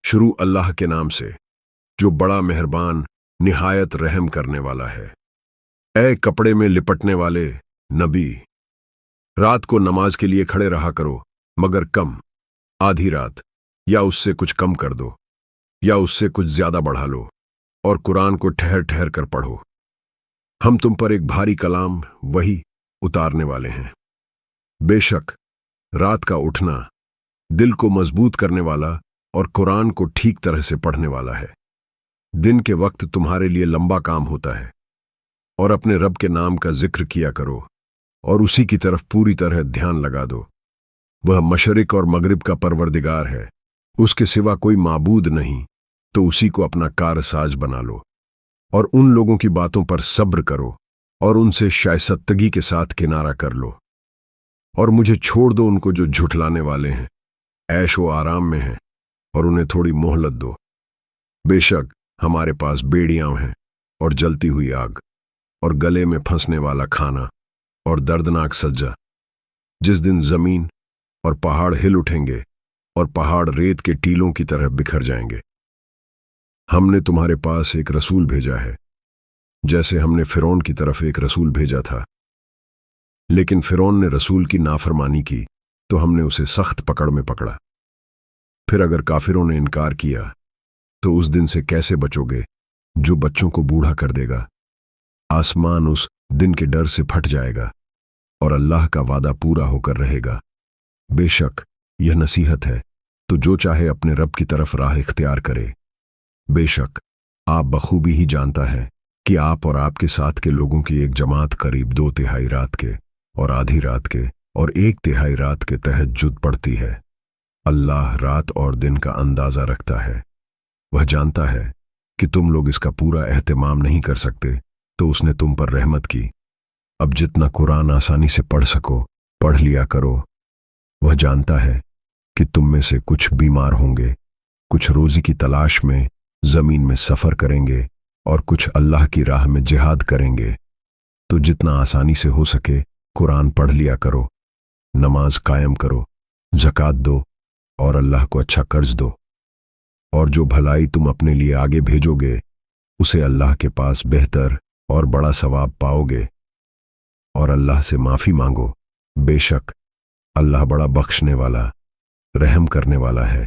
शुरू अल्लाह के नाम से जो बड़ा मेहरबान निहायत रहम करने वाला है। ऐ कपड़े में लिपटने वाले नबी, रात को नमाज के लिए खड़े रहा करो, मगर कम, आधी रात या उससे कुछ कम कर दो या उससे कुछ ज्यादा बढ़ा लो, और कुरान को ठहर ठहर कर पढ़ो। हम तुम पर एक भारी कलाम वही उतारने वाले हैं। बेशक रात का उठना दिल को मजबूत करने वाला और कुरान को ठीक तरह से पढ़ने वाला है। दिन के वक्त तुम्हारे लिए लंबा काम होता है, और अपने रब के नाम का जिक्र किया करो और उसी की तरफ पूरी तरह ध्यान लगा दो। वह मशरिक और मगरिब का परवरदिगार है, उसके सिवा कोई माबूद नहीं, तो उसी को अपना कारसाज बना लो। और उन लोगों की बातों पर सब्र करो और उनसे शाइस्तगी के साथ किनारा कर लो, और मुझे छोड़ दो उनको जो झुठलाने वाले हैं, ऐश व आराम में हैं, और उन्हें थोड़ी मोहलत दो। बेशक हमारे पास बेड़ियां हैं और जलती हुई आग और गले में फंसने वाला खाना और दर्दनाक सज्जा, जिस दिन जमीन और पहाड़ हिल उठेंगे और पहाड़ रेत के टीलों की तरह बिखर जाएंगे। हमने तुम्हारे पास एक रसूल भेजा है, जैसे हमने फिरौन की तरफ एक रसूल भेजा था। लेकिन फिरौन ने रसूल की नाफरमानी की, तो हमने उसे सख्त पकड़ में पकड़ा। फिर अगर काफिरों ने इनकार किया, तो उस दिन से कैसे बचोगे जो बच्चों को बूढ़ा कर देगा। आसमान उस दिन के डर से फट जाएगा और अल्लाह का वादा पूरा होकर रहेगा। बेशक यह नसीहत है, तो जो चाहे अपने रब की तरफ राह इख्तियार करे। बेशक आप बखूबी ही जानता है कि आप और आपके साथ के लोगों की एक जमात करीब 2/3 रात के और आधी रात के और 1/3 रात के तहज्जुद पढ़ती है। अल्लाह रात और दिन का अंदाजा रखता है। वह जानता है कि तुम लोग इसका पूरा एहतमाम नहीं कर सकते, तो उसने तुम पर रहमत की। अब जितना कुरान आसानी से पढ़ सको पढ़ लिया करो। वह जानता है कि तुम में से कुछ बीमार होंगे, कुछ रोजी की तलाश में जमीन में सफर करेंगे और कुछ अल्लाह की राह में जिहाद करेंगे। तो जितना आसानी से हो सके कुरान पढ़ लिया करो, नमाज कायम करो, ज़कात दो और अल्लाह को अच्छा कर्ज दो। और जो भलाई तुम अपने लिए आगे भेजोगे, उसे अल्लाह के पास बेहतर और बड़ा सवाब पाओगे। और अल्लाह से माफी मांगो, बेशक अल्लाह बड़ा बख्शने वाला रहम करने वाला है।